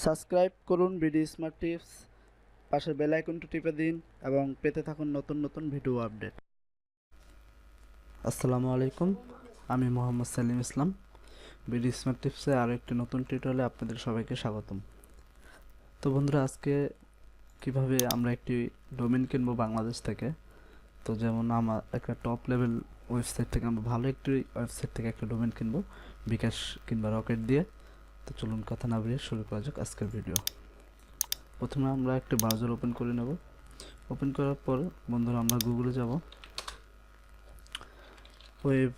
Subscribe করুন BD smart tips, পাশের bell আইকনটি টিপে দিন এবং পেতে থাকুন নতুন নতুন ভিডিও আপডেট। আসসালামু আলাইকুম, আমি মোহাম্মদ সালিম ইসলাম। বিডি স্মার্ট টিপসে আরও একটি নতুন টিউটোরিয়ালে আপনাদের সবাইকে স্বাগতম। তো বন্ধুরা, আজকে কিভাবে আমরা একটি ডোমেন কিনবো বাংলাদেশ থেকে। তো যেমন আমার একটা টপ লেভেল ওয়েবসাইট থেকে আমরা ভালো একটি ওয়েবসাইট থেকে একটা ডোমেন কিনবো বিকাশ কিংবা রকেট দিয়ে। তো চলুন কথা না বেরিয়ে শুরু করা যাক আজকের ভিডিও। প্রথমে আমরা একটা ব্রাউজার ওপেন করে নেব। ওপেন করার পর বন্ধুরা আমরা গুগলে যাব, ওয়েব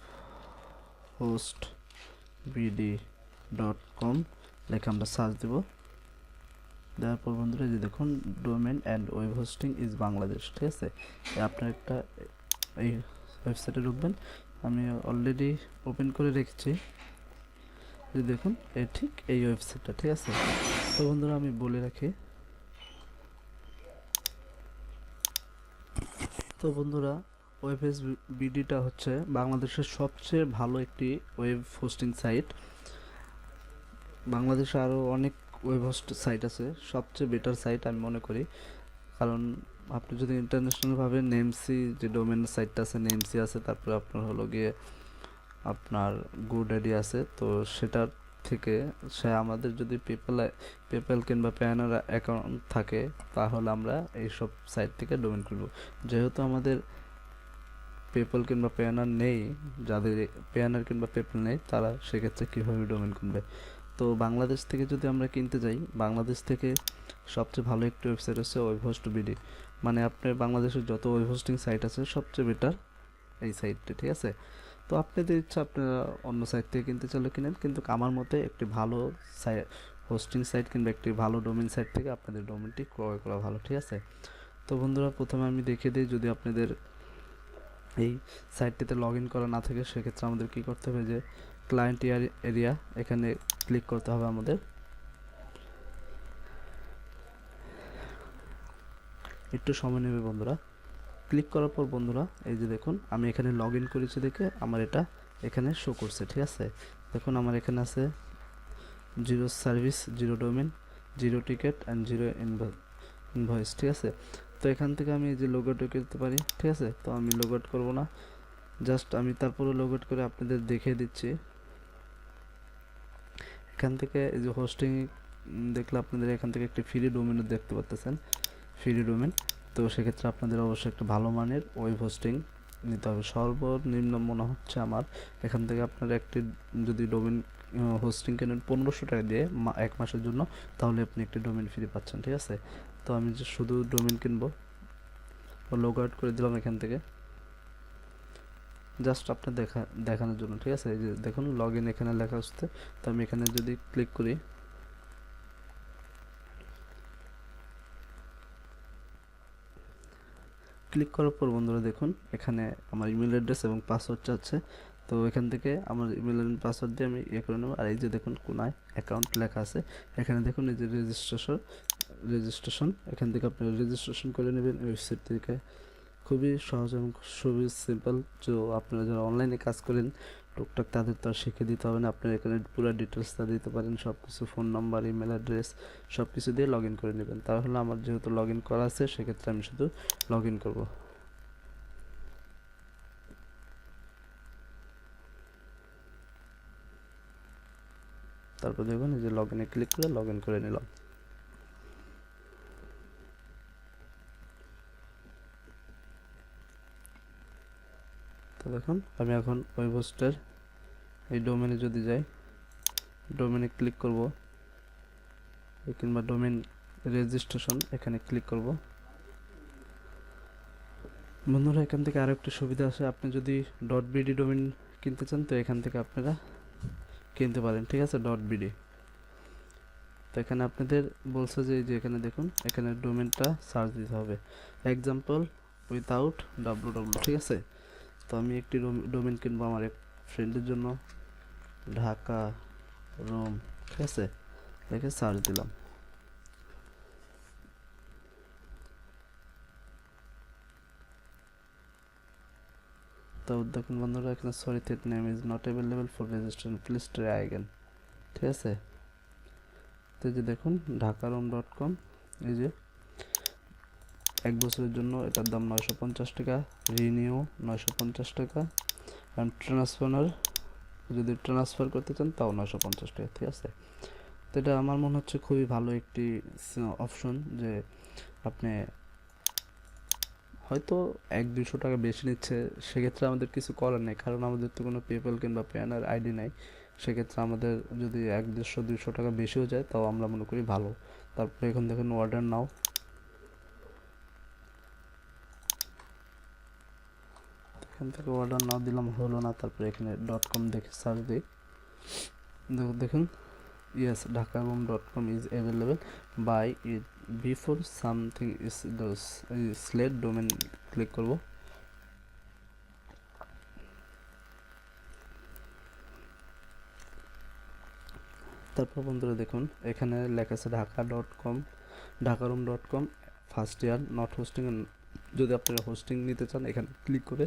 হোস্ট bd.com লেখে আমরা সার্চ দেব। দেওয়ার পর বন্ধুরা যে দেখুন domain and web hosting is Bangladesh, ঠিক আছে। আপনার একটা এই ওয়েবসাইটে ঢুকবেন, আমি অলরেডি ওপেন করে রেখেছি। যে দেখুন ঠিক এই ওয়েবসাইটটা, ঠিক আছে। তো বন্ধুরা আমি বলে রাখি, তো বন্ধুরা ওয়েবএস বিডিটা হচ্ছে বাংলাদেশের সবচেয়ে ভালো একটি ওয়েব হোস্টিং সাইট। বাংলাদেশে আরও অনেক ওয়েব হোস্ট সাইট আছে, সবচেয়ে বেটার সাইট আমি মনে করি। কারণ আপনি যদি ইন্টারন্যাশনালভাবে নেমসি যে ডোমেন সাইটটা আছে, নেমসি আছে, তারপরে আপনার হলো গিয়ে আপনার গোড্যাডি আছে, তো সেটার থেকে সে আমাদের যদি পেপ্যাল কিংবা প্যানার অ্যাকাউন্ট থাকে তাহলে আমরা এইসব সাইট থেকে ডোমেন খুলব। যেহেতু আমাদের পেপ্যাল কিংবা পেয়ানার নেই, যাদের পেয়ানার কিংবা পেপ্যাল নেই তারা সেক্ষেত্রে কীভাবে ডোমেন কিনবে। তো বাংলাদেশ থেকে যদি আমরা কিনতে যাই, বাংলাদেশ থেকে সবচেয়ে ভালো একটি ওয়েবসাইট হচ্ছে ওয়েব হোস্ট বিডি। মানে আপনার বাংলাদেশের যত ওয়েব হোস্টিং সাইট আছে সবচেয়ে বেটার এই সাইটটি, ঠিক আছে। তো আপনাদের ইচ্ছা, আপনারা অন্য সাইট থেকে কিনতে চাইলে কিনেন, কিন্তু আমার মতে একটি ভালো হোস্টিং সাইট কিংবা একটি ভালো ডোমেন সাইট থেকে আপনাদের ডোমেনটি ক্রয় করা ভালো, ঠিক আছে। তো বন্ধুরা প্রথমে আমি দেখিয়ে দিই, যদি আপনাদের এই সাইটটিতে লগ ইন করা না থাকে সেক্ষেত্রে আমাদের কি করতে হবে, যে ক্লায়েন্ট এরিয়া এখানে ক্লিক করতে হবে আমাদের। একটু সময় নেবে বন্ধুরা। ক্লিক করার পর বন্ধুরা এই যে দেখুন আমি এখানে লগ ইন করেছি দেখে আমার এটা এখানে শো করছে, ঠিক আছে। দেখুন আমার এখানে আছে zero service, zero domain, zero ticket and zero invoice, ঠিক আছে। তো এখান থেকে আমি এই যে লগ আউট করতে পারি, ঠিক আছে। তো আমি লগ আউট করবো না, জাস্ট আমি তারপরে লগ আউট করে আপনাদের দেখিয়ে দিচ্ছি। এখান থেকে এই যে হোস্টিং দেখলে আপনাদের এখান থেকে একটি ফ্রি ডোমেনও দেখতে পাচ্ছেন, ফ্রি ডোমেন। তো সেক্ষেত্রে আপনাদের অবশ্যই একটা ভালো মানের ওয়েব হোস্টিং নিতে হবে। সর্বনিম্ন মনে হচ্ছে আমার এখান থেকে আপনারা একটি যদি ডোমেন হোস্টিং কেনেন 1500 টাকা দিয়ে 1 মাসের জন্য, তাহলে আপনি একটি ডোমেন ফ্রি পাচ্ছেন, ঠিক আছে। তো আমি যে শুধু ডোমেন কিনবো, লগ আউট করে দিলাম এখান থেকে, জাস্ট আপনার দেখানোর জন্য, ঠিক আছে। এই যে দেখুন লগ ইন এখানে লেখা আসছে। তো আমি এখানে যদি ক্লিক করি, ক্লিক করার পর বন্ধুরা দেখুন এখানে আমার ইমেল অ্যাড্রেস এবং পাসওয়ার্ড চাচ্ছে। তো এখান থেকে আমার ইমেল অ্যান্ড পাসওয়ার্ড দিয়ে আমি ইয়ে করে নেব। আর এই যে দেখুন কোনায় অ্যাকাউন্ট লেখা আছে, এখানে দেখুন এই যে রেজিস্ট্রেশন, এখান থেকে আপনি রেজিস্ট্রেশন করে নেবেন ওয়েবসাইট থেকে। খুবই সহজ এবং খুবই সিম্পল। তো আপনারা যারা অনলাইনে কাজ করেন টুকটাক তাদের তো আর শিখে দিতে হবে না, আপনারা এখানে পুরো ডিটেলসটা দিতে পারেন, সব কিছু ফোন নাম্বার, ইমেল অ্যাড্রেস সব কিছু দিয়ে লগ ইন করে নেবেন। তাহলে আমার যেহেতু লগ ইন করা আছে সেক্ষেত্রে আমি শুধু লগ ইন করবো। তারপর দেখবেন এই যে লগ ইনে ক্লিক করে লগ ইন করে নিলাম। তো দেখুন আমি এখন ওয়েব হোস্টের এই ডোমেনে যদি যাই, ডোমেনে ক্লিক করব কিংবা ডোমেন রেজিস্ট্রেশন এখানে ক্লিক করব। বন্ধুরা এখান থেকে আরও একটি সুবিধা আছে, আপনি যদি .bd ডোমেন কিনতে চান তো এখান থেকে আপনারা কিনতে পারেন, ঠিক আছে। .bd তো এখানে আপনাদের বলছে যে এখানে দেখুন এখানে ডোমেনটা সার্চ দিতে হবে, এক্সাম্পল উইথাউট www, ঠিক আছে। তো আমি একটি ডোমেন কিনবো আমার এক ফ্রেন্ডের জন্য, ঢাকা রোম, ঠিক আছে, দেখে সার্চ দিলাম। তো দেখুন বন্ধুরা এখানে sorry that name is not available for registration, please try again, ঠিক আছে। তো যে দেখুন ঢাকারোম.com, এই যে 1 বছরের জন্য এটার দাম 950 টাকা, রিনিউ 950 টাকা, কারণ ট্রান্সফার যদি ট্রান্সফার করতে চান তাও 950 টাকা, ঠিক আছে। তো এটা আমার মনে হচ্ছে খুবই ভালো একটি অপশন, যে আপনি হয়তো 100-200 টাকা বেশি নিচ্ছে, সেক্ষেত্রে আমাদের কিছু করার নেই, কারণ আমাদের তো কোনো পেপ্যাল কিংবা পেয়ানার আইডি নাই। সেক্ষেত্রে আমাদের যদি 100-150-200 টাকা বেশিও যায় তাও আমরা মনে করি ভালো। তারপরে এখন দেখুন অর্ডার নাও, এখান থেকে অর্ডার নাও দিলাম, হলো না। তারপরে এখানে .com দেখে সার্চ দিই, দেখুন yes dhakaroom.com is available by it before something is those select domain click করব। তারপর বন্ধুরা দেখুন এখানে লেখা আছে ঢাকারুম.com ফার্স্ট ইয়ার নট হোস্টিং। যদি আপনারা হোস্টিং নিতে চান এখানে ক্লিক করে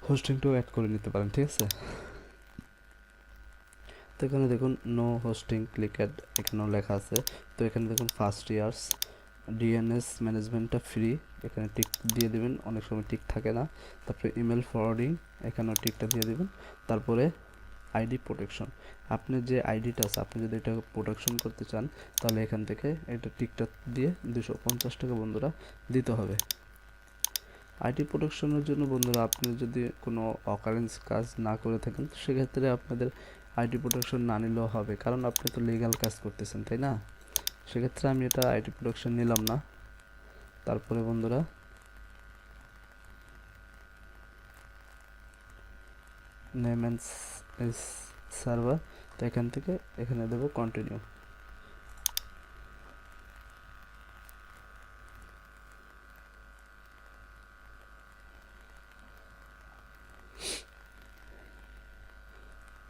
হোস্টিংটাও অ্যাড করে নিতে পারেন, ঠিক আছে। তো এখানে দেখুন নো হোস্টিং ক্লিক অ্যাড এখানেও লেখা আছে। তো এখানে দেখুন ফার্স্ট ইয়ার্স ডিএনএস ম্যানেজমেন্টটা ফ্রি, এখানে টিক দিয়ে দিবেন, অনেক সময় টিক থাকে না। তারপরে ইমেল ফরওয়ার্ডিং এখানেও টিকটা দিয়ে দিবেন। তারপরে আইডি প্রোটেকশন, আপনার যে আইডিটা আছে আপনি যদি এটা প্রোটেকশন করতে চান তাহলে এখান থেকে এটা টিকটা দিয়ে 250 টাকা বন্ধুরা দিতে হবে। আইডি প্রোটেকশনের জন্য বন্ধুরা আপনি যদি কোনো অকারেন্স কাজ না করে থাকেন সেক্ষেত্রে আপনাদের আইডি প্রোটেকশন না নিলেও হবে, কারণ আপনি তো লিগ্যাল কাজ করতেছেন, তাই না। সেক্ষেত্রে আমি এটা আইডি প্রোটেকশন নিলাম না। তারপরে বন্ধুরা নেম অ্যান্ড সার্ভার, তো এখান থেকে এখানে দেবো কন্টিনিউ।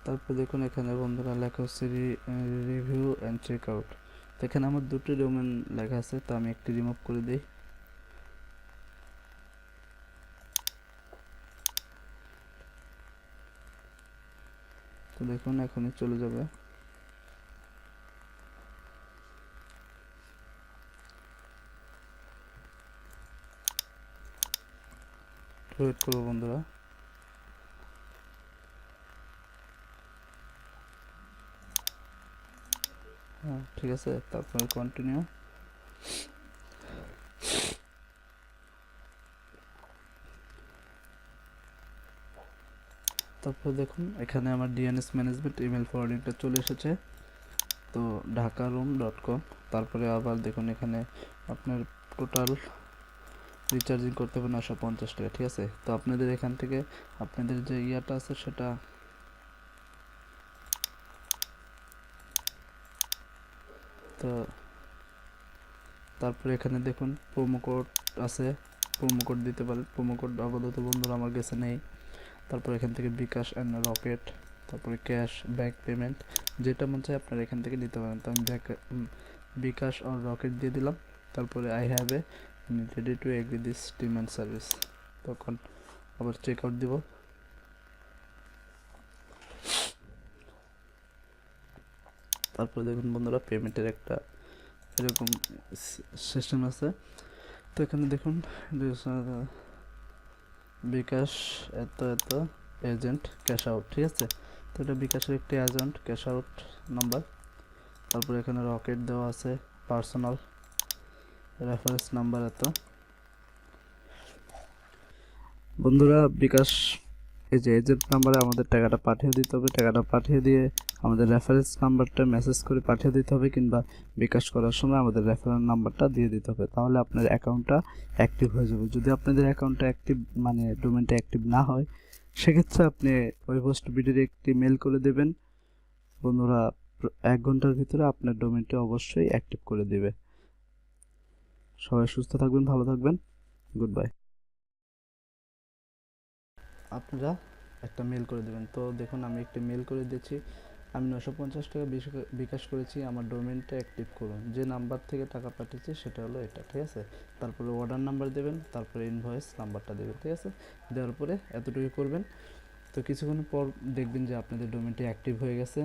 তারপর দেখুন এখানে বন্ধুরা লেখা হচ্ছে রিভিউ অ্যান্ড চেক আউট। তো এখানে আমার দুটো ডোমেন লেখা আছে, তো আমি একটি রিমুভ করে দিই। তো দেখুন এখনই চলে যাবে। ওয়েট করবো বন্ধুরা। হ্যাঁ ঠিক আছে, তারপরে কন্টিনিউ। তারপর দেখুন এখানে আমার ডিএনএস ম্যানেজমেন্ট ইমেল ফরওয়ার্ডিংটা চলে এসেছে, তো ঢাকারুম.com। তারপরে আবার দেখুন এখানে আপনার টোটাল রিচার্জিং করতে হবে 950 টাকা, ঠিক আছে। তো আপনাদের এখান থেকে আপনাদের যে ইয়াটা আছে সেটা তো তারপরে এখানে দেখুন প্রোমো কোড আছে, প্রোমো কোড দিতে পারেন। প্রোমো কোড আপাতত বন্ধুরা আমার কাছে নেই। তারপর এখান থেকে বিকাশ অ্যান্ড রকেট, তারপরে ক্যাশ ব্যাংক পেমেন্ট, যেটা মন চায় আপনারা এখান থেকে নিতে পারেন। তো আমি বিকাশ আর রকেট দিয়ে দিলাম। তারপরে I have a ready to agri this team and service, তখন আবার চেক আউট দিব। তারপর দেখুন বন্ধুরা পেমেন্টের একটা এরকম সিস্টেম আছে। তো এখানে দেখুন বিকাশ এত এত এজেন্ট ক্যাশ আউট, ঠিক আছে। তো এটা বিকাশের একটি এজেন্ট ক্যাশ আউট নাম্বার। তারপর এখানে রকেট দেওয়া আছে, পার্সোনাল রেফারেন্স নাম্বার এত। বন্ধুরা বিকাশ এই যে এজেন্ট নাম্বারে আমাদের টাকাটা পাঠিয়ে দিতে হবে, টাকাটা পাঠিয়ে দিয়ে আমাদের রেফারেন্স নাম্বারটা মেসেজ করে পাঠিয়ে দিতে হবে, কিংবা বিকাশ করার সময় আমাদের রেফারেন্স নাম্বারটা দিয়ে দিতে হবে, তাহলে আপনার অ্যাকাউন্টটা অ্যাক্টিভ হয়ে যাবে। যদি আপনাদের অ্যাকাউন্টটা অ্যাক্টিভ মানে ডোমেনটা অ্যাক্টিভ না হয় সেক্ষেত্রে আপনি ওই পোস্ট বিডির একটি মেল করে দেবেন বন্ধুরা, 1 ঘন্টার ভিতরে আপনার ডোমেনটি অবশ্যই অ্যাক্টিভ করে দেবে। সবাই সুস্থ থাকবেন, ভালো থাকবেন, গুড বাই। আপনারা একটা মেল করে দেবেন। তো দেখুন আমি একটি মেল করে দিচ্ছি, আমি 950 টাকা বিকাশ করেছি, আমার ডোমেনটা অ্যাক্টিভ করুন। যে নাম্বার থেকে টাকা পাঠিয়েছি সেটা হলো এটা, ঠিক আছে। তারপরে অর্ডার নাম্বার দেবেন, তারপরে ইনভয়েস নাম্বারটা দেবেন, ঠিক আছে। দেওয়ার পরে এতটুকু করবেন। তো কিছুক্ষণ পর দেখবেন যে আপনাদের ডোমেনটি অ্যাক্টিভ হয়ে গেছে।